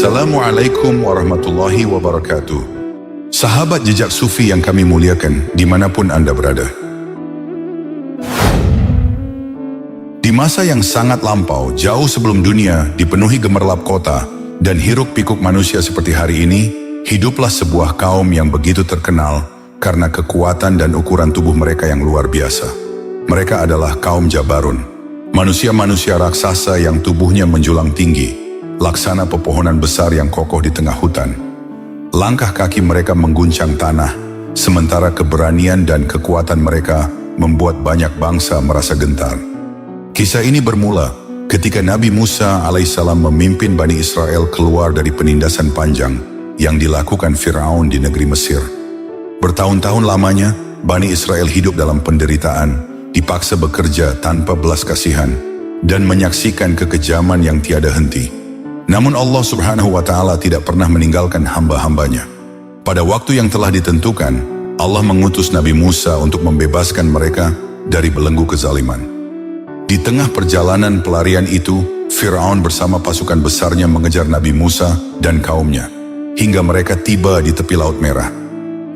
Assalamualaikum warahmatullahi wabarakatuh. Sahabat jejak sufi yang kami muliakan dimanapun Anda berada. Di masa yang sangat lampau, jauh sebelum dunia dipenuhi gemerlap kota dan hiruk pikuk manusia seperti hari ini, hiduplah sebuah kaum yang begitu terkenal karena kekuatan dan ukuran tubuh mereka yang luar biasa. Mereka adalah kaum Jabarun, manusia-manusia raksasa yang tubuhnya menjulang tinggi, laksana pepohonan besar yang kokoh di tengah hutan. Langkah kaki mereka mengguncang tanah, sementara keberanian dan kekuatan mereka membuat banyak bangsa merasa gentar. Kisah ini bermula ketika Nabi Musa alaihissalam memimpin Bani Israel keluar dari penindasan panjang yang dilakukan Firaun di negeri Mesir. Bertahun-tahun lamanya, Bani Israel hidup dalam penderitaan, dipaksa bekerja tanpa belas kasihan, dan menyaksikan kekejaman yang tiada henti. Namun Allah subhanahu wa ta'ala tidak pernah meninggalkan hamba-hambanya. Pada waktu yang telah ditentukan, Allah mengutus Nabi Musa untuk membebaskan mereka dari belenggu kezaliman. Di tengah perjalanan pelarian itu, Firaun bersama pasukan besarnya mengejar Nabi Musa dan kaumnya, hingga mereka tiba di tepi Laut Merah.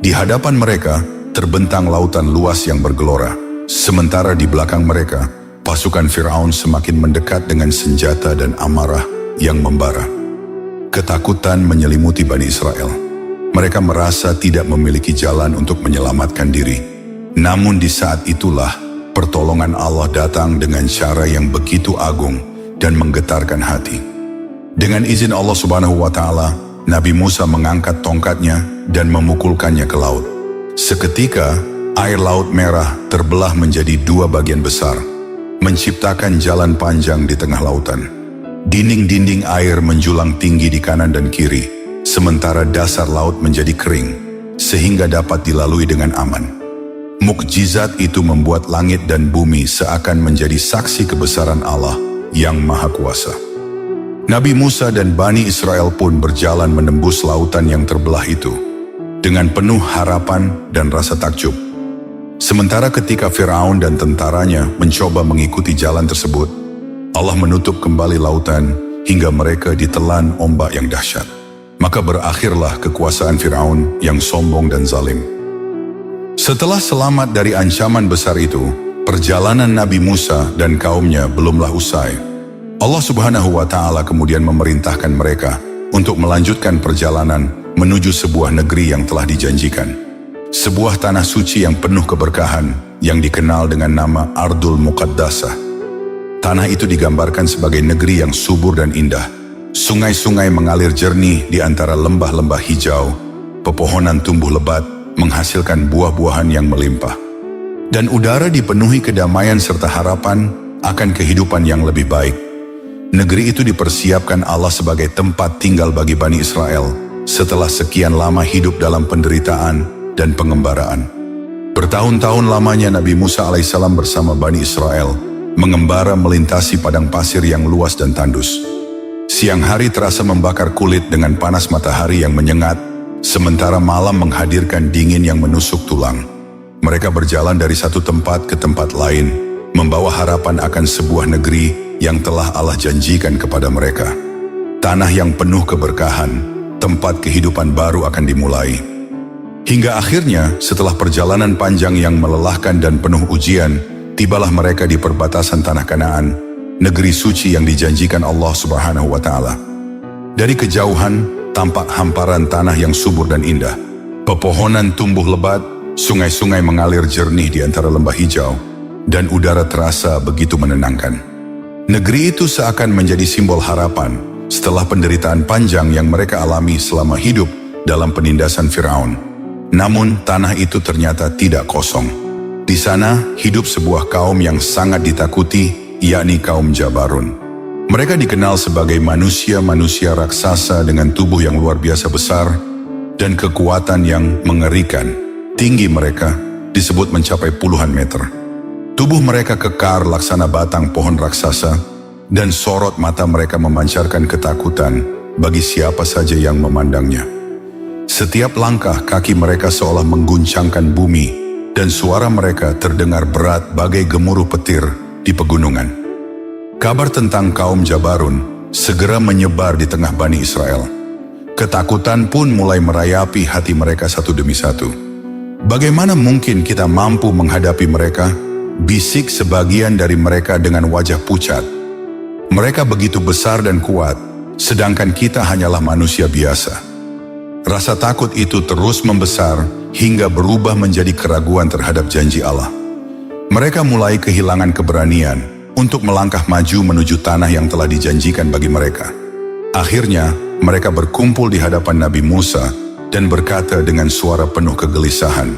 Di hadapan mereka, terbentang lautan luas yang bergelora, sementara di belakang mereka, pasukan Firaun semakin mendekat dengan senjata dan amarah yang membara. Ketakutan menyelimuti Bani Israel. Mereka merasa tidak memiliki jalan untuk menyelamatkan diri. Namun di saat itulah pertolongan Allah datang dengan cara yang begitu agung dan menggetarkan hati. Dengan izin Allah subhanahu wa ta'ala, Nabi Musa mengangkat tongkatnya dan memukulkannya ke laut. Seketika air Laut Merah terbelah menjadi dua bagian besar, menciptakan jalan panjang di tengah lautan. Dinding-dinding air menjulang tinggi di kanan dan kiri, sementara dasar laut menjadi kering, sehingga dapat dilalui dengan aman. Mukjizat itu membuat langit dan bumi seakan menjadi saksi kebesaran Allah yang Maha Kuasa. Nabi Musa dan Bani Israel pun berjalan menembus lautan yang terbelah itu, dengan penuh harapan dan rasa takjub. Sementara ketika Firaun dan tentaranya mencoba mengikuti jalan tersebut, Allah menutup kembali lautan hingga mereka ditelan ombak yang dahsyat. Maka berakhirlah kekuasaan Firaun yang sombong dan zalim. Setelah selamat dari ancaman besar itu, perjalanan Nabi Musa dan kaumnya belumlah usai. Allah subhanahu wa ta'ala kemudian memerintahkan mereka untuk melanjutkan perjalanan menuju sebuah negeri yang telah dijanjikan. Sebuah tanah suci yang penuh keberkahan yang dikenal dengan nama Ardul Muqaddasah. Tanah itu digambarkan sebagai negeri yang subur dan indah. Sungai-sungai mengalir jernih di antara lembah-lembah hijau. Pepohonan tumbuh lebat, menghasilkan buah-buahan yang melimpah. Dan udara dipenuhi kedamaian serta harapan akan kehidupan yang lebih baik. Negeri itu dipersiapkan Allah sebagai tempat tinggal bagi Bani Israel setelah sekian lama hidup dalam penderitaan dan pengembaraan. Bertahun-tahun lamanya Nabi Musa alaihissalam bersama Bani Israel mengembara melintasi padang pasir yang luas dan tandus. Siang hari terasa membakar kulit dengan panas matahari yang menyengat, sementara malam menghadirkan dingin yang menusuk tulang. Mereka berjalan dari satu tempat ke tempat lain, membawa harapan akan sebuah negeri yang telah Allah janjikan kepada mereka. Tanah yang penuh keberkahan, tempat kehidupan baru akan dimulai. Hingga akhirnya, setelah perjalanan panjang yang melelahkan dan penuh ujian, tibalah mereka di perbatasan tanah Kanaan, negeri suci yang dijanjikan Allah subhanahu wa ta'ala. Dari kejauhan, tampak hamparan tanah yang subur dan indah. Pepohonan tumbuh lebat, sungai-sungai mengalir jernih di antara lembah hijau, dan udara terasa begitu menenangkan. Negeri itu seakan menjadi simbol harapan setelah penderitaan panjang yang mereka alami selama hidup dalam penindasan Firaun. Namun, tanah itu ternyata tidak kosong. Di sana hidup sebuah kaum yang sangat ditakuti, yakni kaum Jabarun. Mereka dikenal sebagai manusia-manusia raksasa dengan tubuh yang luar biasa besar dan kekuatan yang mengerikan. Tinggi mereka disebut mencapai puluhan meter. Tubuh mereka kekar laksana batang pohon raksasa, dan sorot mata mereka memancarkan ketakutan bagi siapa saja yang memandangnya. Setiap langkah kaki mereka seolah mengguncangkan bumi, dan suara mereka terdengar berat bagai gemuruh petir di pegunungan. Kabar tentang kaum Jabarun segera menyebar di tengah Bani Israel. Ketakutan pun mulai merayapi hati mereka satu demi satu. Bagaimana mungkin kita mampu menghadapi mereka? Bisik sebagian dari mereka dengan wajah pucat. Mereka begitu besar dan kuat, sedangkan kita hanyalah manusia biasa. Rasa takut itu terus membesar hingga berubah menjadi keraguan terhadap janji Allah. Mereka mulai kehilangan keberanian untuk melangkah maju menuju tanah yang telah dijanjikan bagi mereka. Akhirnya, mereka berkumpul di hadapan Nabi Musa dan berkata dengan suara penuh kegelisahan,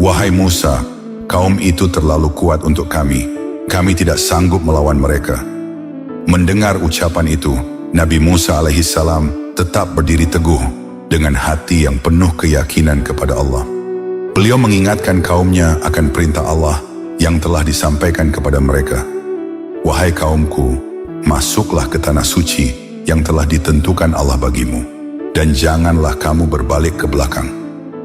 "Wahai Musa, kaum itu terlalu kuat untuk kami. Kami tidak sanggup melawan mereka." Mendengar ucapan itu, Nabi Musa alaihissalam tetap berdiri teguh dengan hati yang penuh keyakinan kepada Allah. Beliau mengingatkan kaumnya akan perintah Allah yang telah disampaikan kepada mereka. "Wahai kaumku, masuklah ke tanah suci yang telah ditentukan Allah bagimu, dan janganlah kamu berbalik ke belakang.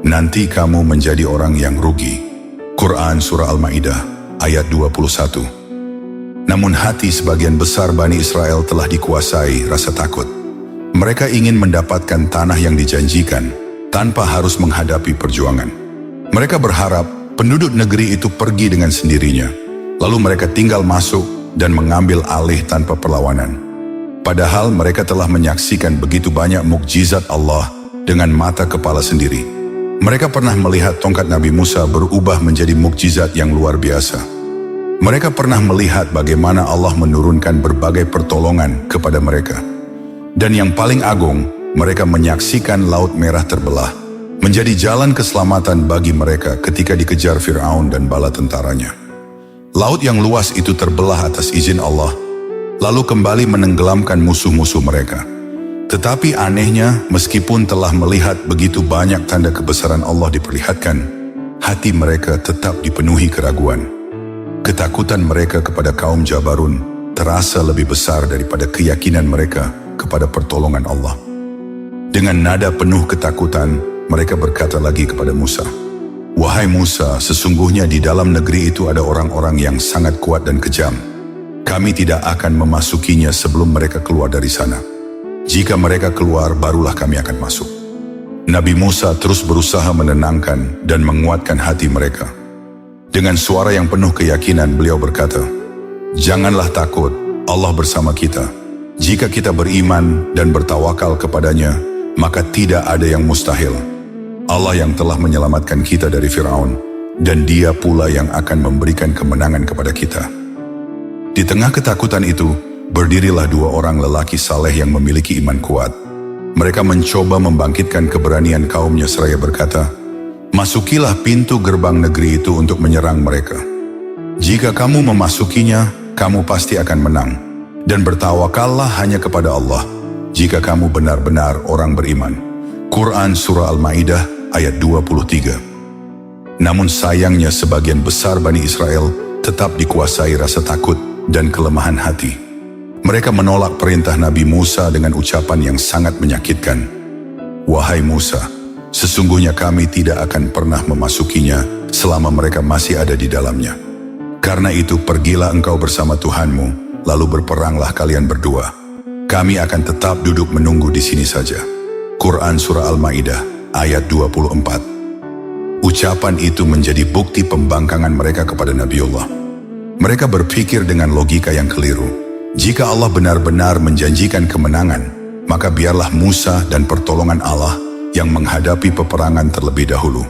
Nanti kamu menjadi orang yang rugi." Quran Surah Al-Ma'idah ayat 21. Namun hati sebagian besar Bani Israel telah dikuasai rasa takut. Mereka ingin mendapatkan tanah yang dijanjikan tanpa harus menghadapi perjuangan. Mereka berharap penduduk negeri itu pergi dengan sendirinya, lalu mereka tinggal masuk dan mengambil alih tanpa perlawanan. Padahal mereka telah menyaksikan begitu banyak mukjizat Allah dengan mata kepala sendiri. Mereka pernah melihat tongkat Nabi Musa berubah menjadi mukjizat yang luar biasa. Mereka pernah melihat bagaimana Allah menurunkan berbagai pertolongan kepada mereka. Dan yang paling agung, mereka menyaksikan Laut Merah terbelah, menjadi jalan keselamatan bagi mereka ketika dikejar Fir'aun dan bala tentaranya. Laut yang luas itu terbelah atas izin Allah, lalu kembali menenggelamkan musuh-musuh mereka. Tetapi anehnya, meskipun telah melihat begitu banyak tanda kebesaran Allah diperlihatkan, hati mereka tetap dipenuhi keraguan. Ketakutan mereka kepada kaum Jabarun terasa lebih besar daripada keyakinan mereka kepada pertolongan Allah. Dengan nada penuh ketakutan, mereka berkata lagi kepada Musa, "Wahai Musa, sesungguhnya di dalam negeri itu ada orang-orang yang sangat kuat dan kejam. Kami tidak akan memasukinya sebelum mereka keluar dari sana. Jika mereka keluar, barulah kami akan masuk." Nabi Musa terus berusaha menenangkan dan menguatkan hati mereka. Dengan suara yang penuh keyakinan, beliau berkata, "Janganlah takut, Allah bersama kita. Jika kita beriman dan bertawakal kepadanya, maka tidak ada yang mustahil. Allah yang telah menyelamatkan kita dari Fir'aun, dan Dia pula yang akan memberikan kemenangan kepada kita." Di tengah ketakutan itu, berdirilah dua orang lelaki saleh yang memiliki iman kuat. Mereka mencoba membangkitkan keberanian kaumnya seraya berkata, "Masukilah pintu gerbang negeri itu untuk menyerang mereka. Jika kamu memasukinya, kamu pasti akan menang. Dan bertawakallah hanya kepada Allah, jika kamu benar-benar orang beriman." Quran Surah Al-Ma'idah ayat 23. Namun sayangnya sebagian besar Bani Israel tetap dikuasai rasa takut dan kelemahan hati. Mereka menolak perintah Nabi Musa dengan ucapan yang sangat menyakitkan. "Wahai Musa, sesungguhnya kami tidak akan pernah memasukinya selama mereka masih ada di dalamnya. Karena itu pergilah engkau bersama Tuhanmu, lalu berperanglah kalian berdua. Kami akan tetap duduk menunggu di sini saja." Quran Surah Al-Ma'idah ayat 24. Ucapan itu menjadi bukti pembangkangan mereka kepada Nabiullah. Mereka berpikir dengan logika yang keliru. Jika Allah benar-benar menjanjikan kemenangan, maka biarlah Musa dan pertolongan Allah yang menghadapi peperangan terlebih dahulu,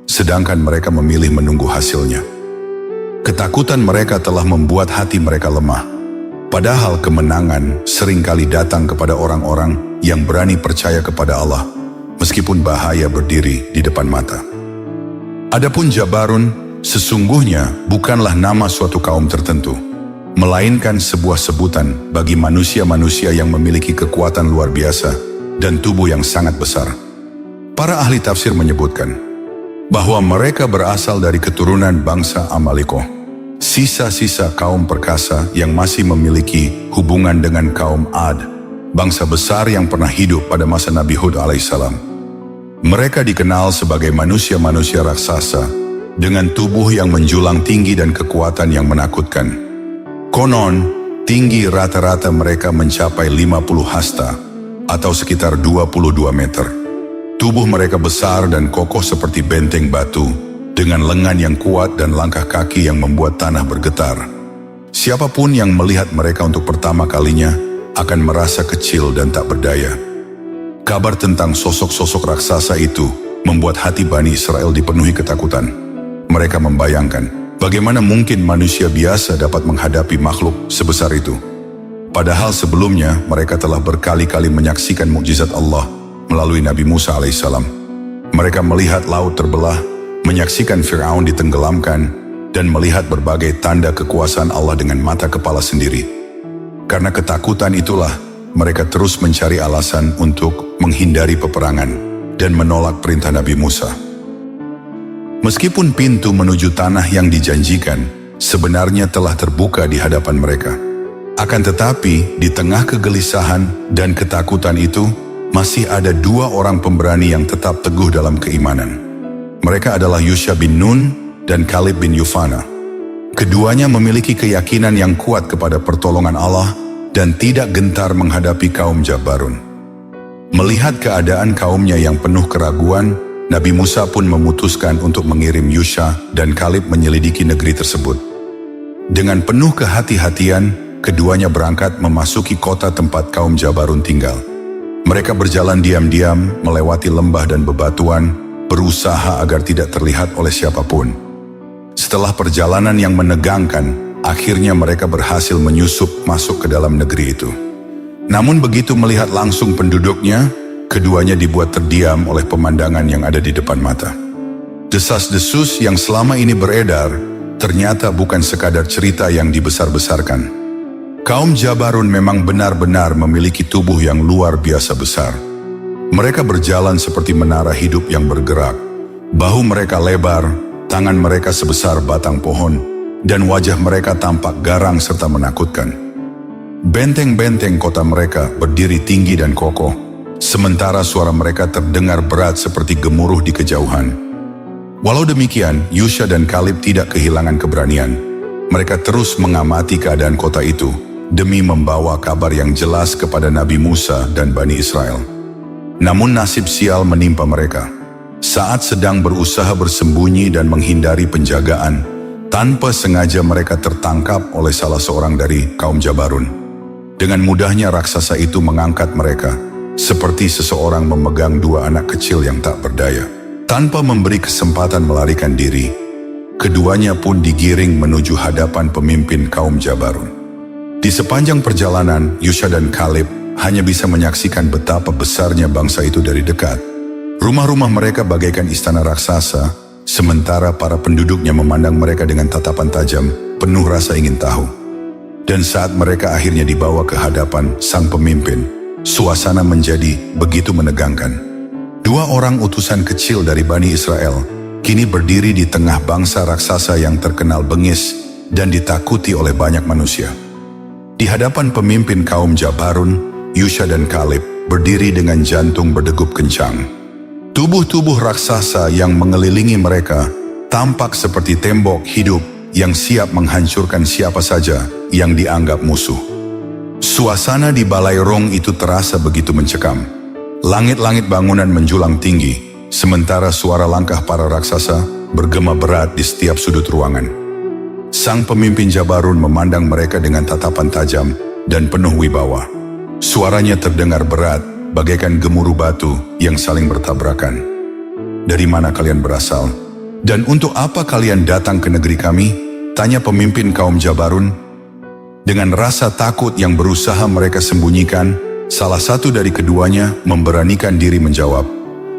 sedangkan mereka memilih menunggu hasilnya. Ketakutan mereka telah membuat hati mereka lemah. Padahal kemenangan seringkali datang kepada orang-orang yang berani percaya kepada Allah, meskipun bahaya berdiri di depan mata. Adapun Jabarun, sesungguhnya bukanlah nama suatu kaum tertentu, melainkan sebuah sebutan bagi manusia-manusia yang memiliki kekuatan luar biasa dan tubuh yang sangat besar. Para ahli tafsir menyebutkan bahwa mereka berasal dari keturunan bangsa Amalikoh, sisa-sisa kaum perkasa yang masih memiliki hubungan dengan kaum Ad, bangsa besar yang pernah hidup pada masa Nabi Hud alaihissalam. Mereka dikenal sebagai manusia-manusia raksasa dengan tubuh yang menjulang tinggi dan kekuatan yang menakutkan. Konon, tinggi rata-rata mereka mencapai 50 hasta, atau sekitar 22 meter. Tubuh mereka besar dan kokoh seperti benteng batu, dengan lengan yang kuat dan langkah kaki yang membuat tanah bergetar. Siapapun yang melihat mereka untuk pertama kalinya akan merasa kecil dan tak berdaya. Kabar tentang sosok-sosok raksasa itu membuat hati Bani Israel dipenuhi ketakutan. Mereka membayangkan bagaimana mungkin manusia biasa dapat menghadapi makhluk sebesar itu. Padahal sebelumnya mereka telah berkali-kali menyaksikan mukjizat Allah melalui Nabi Musa alaihissalam. Mereka melihat laut terbelah, menyaksikan Fir'aun ditenggelamkan, dan melihat berbagai tanda kekuasaan Allah dengan mata kepala sendiri. Karena ketakutan itulah, mereka terus mencari alasan untuk menghindari peperangan dan menolak perintah Nabi Musa. Meskipun pintu menuju tanah yang dijanjikan sebenarnya telah terbuka di hadapan mereka, akan tetapi di tengah kegelisahan dan ketakutan itu, masih ada dua orang pemberani yang tetap teguh dalam keimanan. Mereka adalah Yusha bin Nun dan Kalib bin Yufana. Keduanya memiliki keyakinan yang kuat kepada pertolongan Allah dan tidak gentar menghadapi kaum Jabbarun. Melihat keadaan kaumnya yang penuh keraguan, Nabi Musa pun memutuskan untuk mengirim Yusha dan Kalib menyelidiki negeri tersebut. Dengan penuh kehati-hatian, keduanya berangkat memasuki kota tempat kaum Jabbarun tinggal. Mereka berjalan diam-diam melewati lembah dan bebatuan, berusaha agar tidak terlihat oleh siapapun. Setelah perjalanan yang menegangkan, akhirnya mereka berhasil menyusup masuk ke dalam negeri itu. Namun begitu melihat langsung penduduknya, keduanya dibuat terdiam oleh pemandangan yang ada di depan mata. Desas-desus yang selama ini beredar, ternyata bukan sekadar cerita yang dibesar-besarkan. Kaum Jabbarun memang benar-benar memiliki tubuh yang luar biasa besar. Mereka berjalan seperti menara hidup yang bergerak. Bahu mereka lebar, tangan mereka sebesar batang pohon, dan wajah mereka tampak garang serta menakutkan. Benteng-benteng kota mereka berdiri tinggi dan kokoh, sementara suara mereka terdengar berat seperti gemuruh di kejauhan. Walau demikian, Yusha dan Kalib tidak kehilangan keberanian. Mereka terus mengamati keadaan kota itu, demi membawa kabar yang jelas kepada Nabi Musa dan Bani Israel. Namun nasib sial menimpa mereka. Saat sedang berusaha bersembunyi dan menghindari penjagaan, tanpa sengaja mereka tertangkap oleh salah seorang dari kaum Jabbarun. Dengan mudahnya raksasa itu mengangkat mereka, seperti seseorang memegang dua anak kecil yang tak berdaya. Tanpa memberi kesempatan melarikan diri, keduanya pun digiring menuju hadapan pemimpin kaum Jabbarun. Di sepanjang perjalanan, Yusha dan Kalib hanya bisa menyaksikan betapa besarnya bangsa itu dari dekat. Rumah-rumah mereka bagaikan istana raksasa, sementara para penduduknya memandang mereka dengan tatapan tajam, penuh rasa ingin tahu. Dan saat mereka akhirnya dibawa ke hadapan sang pemimpin, suasana menjadi begitu menegangkan. Dua orang utusan kecil dari Bani Israel kini berdiri di tengah bangsa raksasa yang terkenal bengis dan ditakuti oleh banyak manusia. Di hadapan pemimpin kaum Jabbarun, Yusha dan Kalib berdiri dengan jantung berdegup kencang. Tubuh-tubuh raksasa yang mengelilingi mereka tampak seperti tembok hidup yang siap menghancurkan siapa saja yang dianggap musuh. Suasana di Balai Rong itu terasa begitu mencekam. Langit-langit bangunan menjulang tinggi, sementara suara langkah para raksasa bergema berat di setiap sudut ruangan. Sang pemimpin Jabbarun memandang mereka dengan tatapan tajam dan penuh wibawa. Suaranya terdengar berat, bagaikan gemuruh batu yang saling bertabrakan. "Dari mana kalian berasal? Dan untuk apa kalian datang ke negeri kami?" tanya pemimpin kaum Jabbarun. Dengan rasa takut yang berusaha mereka sembunyikan, salah satu dari keduanya memberanikan diri menjawab,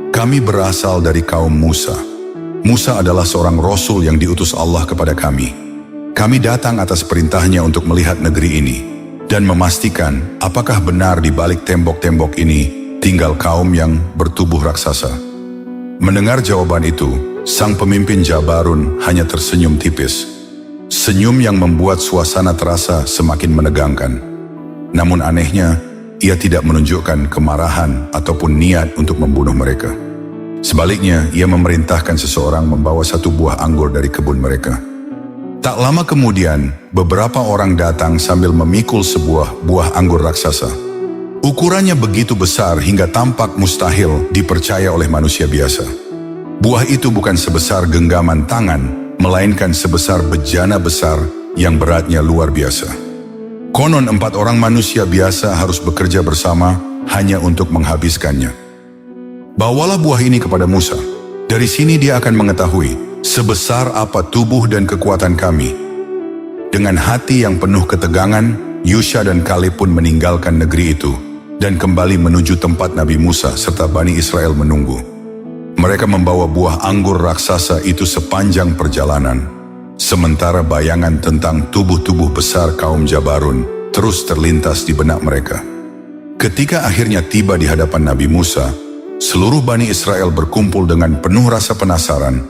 "Kami berasal dari kaum Musa. Musa adalah seorang rasul yang diutus Allah kepada kami. Kami datang atas perintahnya untuk melihat negeri ini dan memastikan apakah benar di balik tembok-tembok ini tinggal kaum yang bertubuh raksasa." Mendengar jawaban itu, sang pemimpin Jabbarun hanya tersenyum tipis. Senyum yang membuat suasana terasa semakin menegangkan. Namun anehnya, ia tidak menunjukkan kemarahan ataupun niat untuk membunuh mereka. Sebaliknya, ia memerintahkan seseorang membawa satu buah anggur dari kebun mereka. Tak lama kemudian, beberapa orang datang sambil memikul sebuah buah anggur raksasa. Ukurannya begitu besar hingga tampak mustahil dipercaya oleh manusia biasa. Buah itu bukan sebesar genggaman tangan, melainkan sebesar bejana besar yang beratnya luar biasa. Konon 4 orang manusia biasa harus bekerja bersama hanya untuk menghabiskannya. Bawalah buah ini kepada Musa. Dari sini dia akan mengetahui sebesar apa tubuh dan kekuatan kami. Dengan hati yang penuh ketegangan, Yusha dan Kaleb pun meninggalkan negeri itu dan kembali menuju tempat Nabi Musa serta Bani Israel menunggu. Mereka membawa buah anggur raksasa itu sepanjang perjalanan, sementara bayangan tentang tubuh-tubuh besar kaum Jabarun terus terlintas di benak mereka. Ketika akhirnya tiba di hadapan Nabi Musa, seluruh Bani Israel berkumpul dengan penuh rasa penasaran.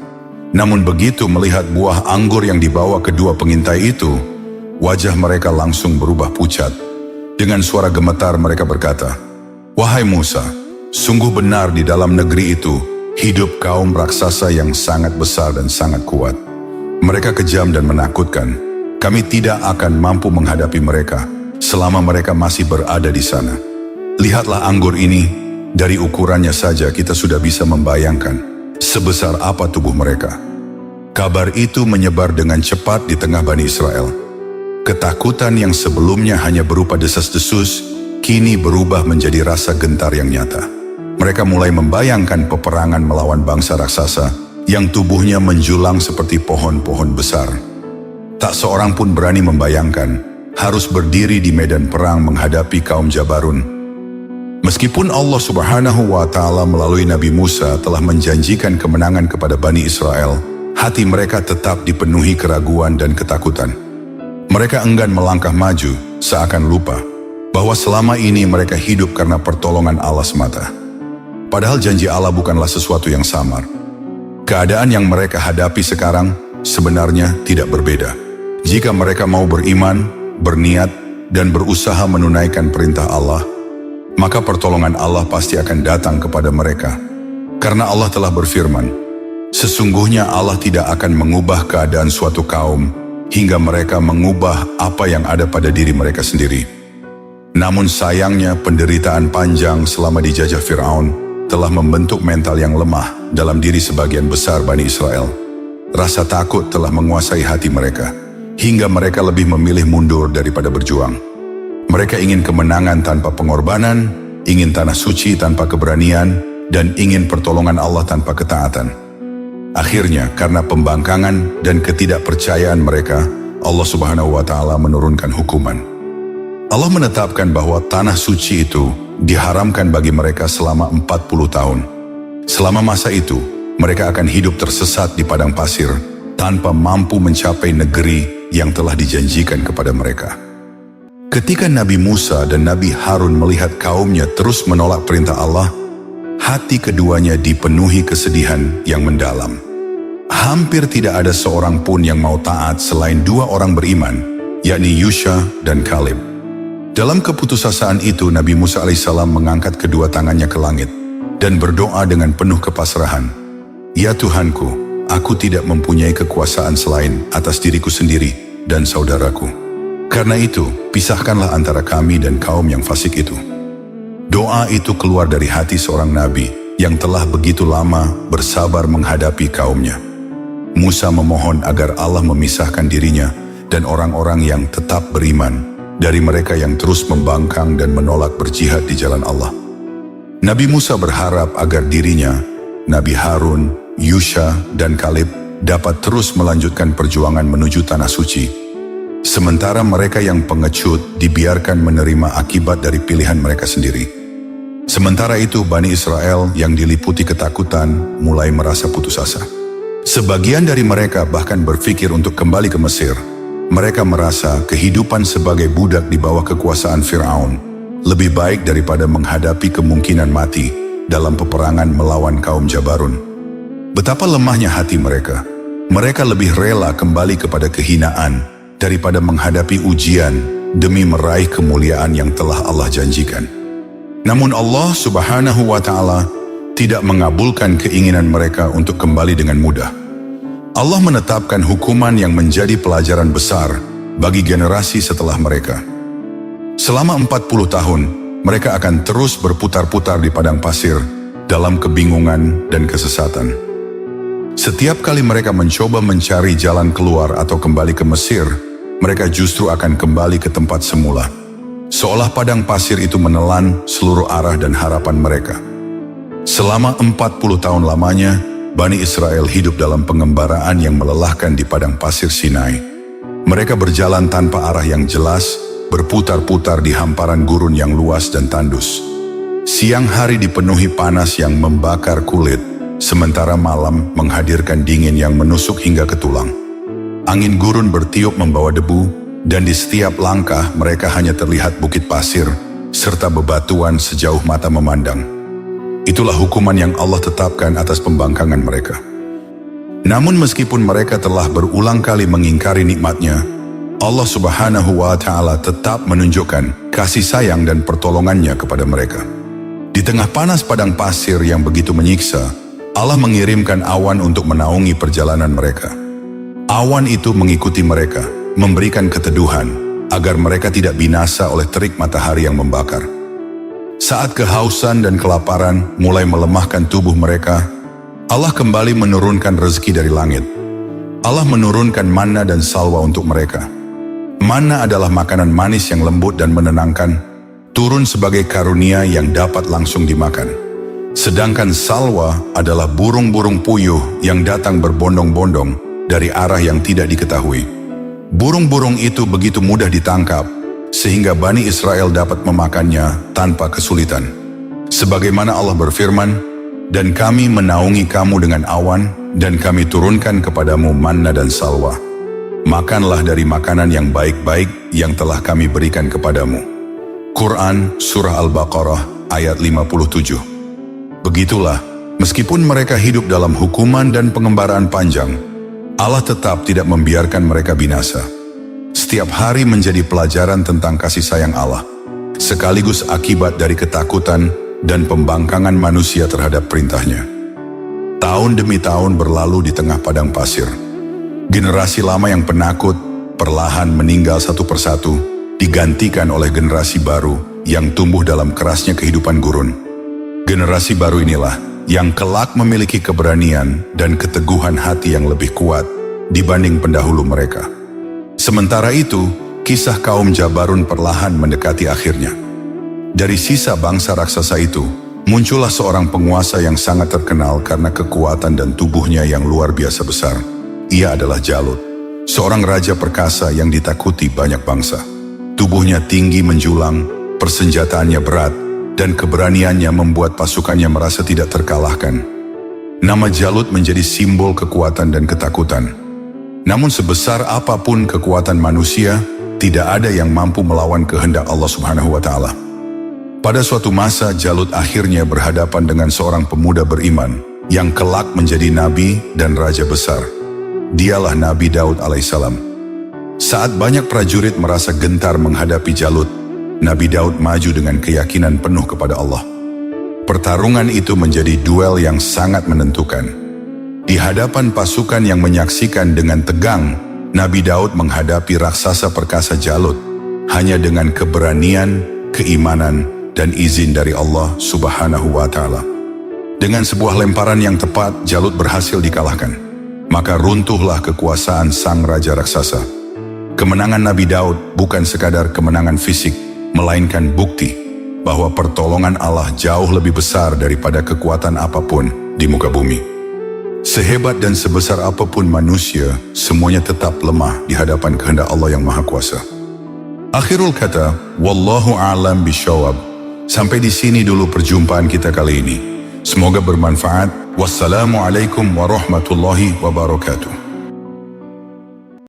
Namun begitu melihat buah anggur yang dibawa kedua pengintai itu, wajah mereka langsung berubah pucat. Dengan suara gemetar mereka berkata, "Wahai Musa, sungguh benar di dalam negeri itu hidup kaum raksasa yang sangat besar dan sangat kuat. Mereka kejam dan menakutkan. Kami tidak akan mampu menghadapi mereka selama mereka masih berada di sana. Lihatlah anggur ini, dari ukurannya saja kita sudah bisa membayangkan sebesar apa tubuh mereka." Kabar itu menyebar dengan cepat di tengah Bani Israel. Ketakutan yang sebelumnya hanya berupa desas-desus, kini berubah menjadi rasa gentar yang nyata. Mereka mulai membayangkan peperangan melawan bangsa raksasa yang tubuhnya menjulang seperti pohon-pohon besar. Tak seorang pun berani membayangkan harus berdiri di medan perang menghadapi kaum Jabarun. Meskipun Allah Subhanahu wa Ta'ala melalui Nabi Musa telah menjanjikan kemenangan kepada Bani Israel, hati mereka tetap dipenuhi keraguan dan ketakutan. Mereka enggan melangkah maju, seakan lupa bahwa selama ini mereka hidup karena pertolongan Allah semata. Padahal janji Allah bukanlah sesuatu yang samar. Keadaan yang mereka hadapi sekarang sebenarnya tidak berbeda. Jika mereka mau beriman, berniat, dan berusaha menunaikan perintah Allah, maka pertolongan Allah pasti akan datang kepada mereka. Karena Allah telah berfirman, sesungguhnya Allah tidak akan mengubah keadaan suatu kaum hingga mereka mengubah apa yang ada pada diri mereka sendiri. Namun sayangnya penderitaan panjang selama dijajah Fir'aun telah membentuk mental yang lemah dalam diri sebagian besar Bani Israel. Rasa takut telah menguasai hati mereka, hingga mereka lebih memilih mundur daripada berjuang. Mereka ingin kemenangan tanpa pengorbanan, ingin tanah suci tanpa keberanian, dan ingin pertolongan Allah tanpa ketaatan. Akhirnya, karena pembangkangan dan ketidakpercayaan mereka, Allah Subhanahu wa Ta'ala menurunkan hukuman. Allah menetapkan bahwa tanah suci itu diharamkan bagi mereka selama 40 tahun. Selama masa itu, mereka akan hidup tersesat di padang pasir tanpa mampu mencapai negeri yang telah dijanjikan kepada mereka. Ketika Nabi Musa dan Nabi Harun melihat kaumnya terus menolak perintah Allah, hati keduanya dipenuhi kesedihan yang mendalam. Hampir tidak ada seorang pun yang mau taat selain 2 orang beriman, yakni Yusha dan Kaleb. Dalam keputusasaan itu, Nabi Musa alaihissalam mengangkat kedua tangannya ke langit dan berdoa dengan penuh kepasrahan. "Ya Tuhanku, aku tidak mempunyai kekuasaan selain atas diriku sendiri dan saudaraku. Karena itu, pisahkanlah antara kami dan kaum yang fasik itu." Doa itu keluar dari hati seorang nabi yang telah begitu lama bersabar menghadapi kaumnya. Musa memohon agar Allah memisahkan dirinya dan orang-orang yang tetap beriman dari mereka yang terus membangkang dan menolak berjihad di jalan Allah. Nabi Musa berharap agar dirinya, Nabi Harun, Yusha, dan Kaleb dapat terus melanjutkan perjuangan menuju tanah suci, sementara mereka yang pengecut dibiarkan menerima akibat dari pilihan mereka sendiri. Sementara itu, Bani Israel yang diliputi ketakutan mulai merasa putus asa. Sebagian dari mereka bahkan berpikir untuk kembali ke Mesir. Mereka merasa kehidupan sebagai budak di bawah kekuasaan Fir'aun lebih baik daripada menghadapi kemungkinan mati dalam peperangan melawan kaum Jabarun. Betapa lemahnya hati mereka. Mereka lebih rela kembali kepada kehinaan daripada menghadapi ujian demi meraih kemuliaan yang telah Allah janjikan. Namun Allah Subhanahu wa Ta'ala tidak mengabulkan keinginan mereka untuk kembali dengan mudah. Allah menetapkan hukuman yang menjadi pelajaran besar bagi generasi setelah mereka. Selama 40 tahun, mereka akan terus berputar-putar di padang pasir dalam kebingungan dan kesesatan. Setiap kali mereka mencoba mencari jalan keluar atau kembali ke Mesir, mereka justru akan kembali ke tempat semula. Seolah padang pasir itu menelan seluruh arah dan harapan mereka. Selama 40 tahun lamanya, Bani Israel hidup dalam pengembaraan yang melelahkan di padang pasir Sinai. Mereka berjalan tanpa arah yang jelas, berputar-putar di hamparan gurun yang luas dan tandus. Siang hari dipenuhi panas yang membakar kulit, sementara malam menghadirkan dingin yang menusuk hingga ke tulang. Angin gurun bertiup membawa debu, dan di setiap langkah mereka hanya terlihat bukit pasir, serta bebatuan sejauh mata memandang. Itulah hukuman yang Allah tetapkan atas pembangkangan mereka. Namun meskipun mereka telah berulang kali mengingkari nikmat-Nya, Allah Subhanahu wa Ta'ala tetap menunjukkan kasih sayang dan pertolongannya kepada mereka. Di tengah panas padang pasir yang begitu menyiksa, Allah mengirimkan awan untuk menaungi perjalanan mereka. Awan itu mengikuti mereka, memberikan keteduhan, agar mereka tidak binasa oleh terik matahari yang membakar. Saat kehausan dan kelaparan mulai melemahkan tubuh mereka, Allah kembali menurunkan rezeki dari langit. Allah menurunkan manna dan salwa untuk mereka. Manna adalah makanan manis yang lembut dan menenangkan, turun sebagai karunia yang dapat langsung dimakan. Sedangkan salwa adalah burung-burung puyuh yang datang berbondong-bondong dari arah yang tidak diketahui. Burung-burung itu begitu mudah ditangkap, sehingga Bani Israel dapat memakannya tanpa kesulitan. Sebagaimana Allah berfirman, "Dan kami menaungi kamu dengan awan, dan kami turunkan kepadamu manna dan salwa. Makanlah dari makanan yang baik-baik yang telah kami berikan kepadamu." Quran Surah Al-Baqarah ayat 57. Begitulah, meskipun mereka hidup dalam hukuman dan pengembaraan panjang, Allah tetap tidak membiarkan mereka binasa. Setiap hari menjadi pelajaran tentang kasih sayang Allah, sekaligus akibat dari ketakutan dan pembangkangan manusia terhadap perintah-Nya. Tahun demi tahun berlalu di tengah padang pasir. Generasi lama yang penakut perlahan meninggal satu persatu, digantikan oleh generasi baru yang tumbuh dalam kerasnya kehidupan gurun. Generasi baru inilah yang kelak memiliki keberanian dan keteguhan hati yang lebih kuat dibanding pendahulu mereka. Sementara itu, kisah kaum Jabarun perlahan mendekati akhirnya. Dari sisa bangsa raksasa itu, muncullah seorang penguasa yang sangat terkenal karena kekuatan dan tubuhnya yang luar biasa besar. Ia adalah Jalut, seorang raja perkasa yang ditakuti banyak bangsa. Tubuhnya tinggi menjulang, persenjataannya berat, dan keberaniannya membuat pasukannya merasa tidak terkalahkan. Nama Jalut menjadi simbol kekuatan dan ketakutan. Namun sebesar apapun kekuatan manusia, tidak ada yang mampu melawan kehendak Allah Subhanahu wa Ta'ala. Pada suatu masa, Jalut akhirnya berhadapan dengan seorang pemuda beriman yang kelak menjadi nabi dan raja besar. Dialah Nabi Daud alaihissalam. Saat banyak prajurit merasa gentar menghadapi Jalut, Nabi Daud maju dengan keyakinan penuh kepada Allah. Pertarungan itu menjadi duel yang sangat menentukan. Di hadapan pasukan yang menyaksikan dengan tegang, Nabi Daud menghadapi raksasa perkasa Jalut hanya dengan keberanian, keimanan, dan izin dari Allah Subhanahu wa Ta'ala. Dengan sebuah lemparan yang tepat, Jalut berhasil dikalahkan. Maka runtuhlah kekuasaan sang raja raksasa. Kemenangan Nabi Daud bukan sekadar kemenangan fisik, melainkan bukti bahwa pertolongan Allah jauh lebih besar daripada kekuatan apapun di muka bumi. Sehebat dan sebesar apapun manusia, semuanya tetap lemah di hadapan kehendak Allah yang Maha Kuasa. Akhirul kata, wallahu a'lam bishawab. Sampai di sini dulu perjumpaan kita kali ini. Semoga bermanfaat. Wassalamualaikum warahmatullahi wabarakatuh.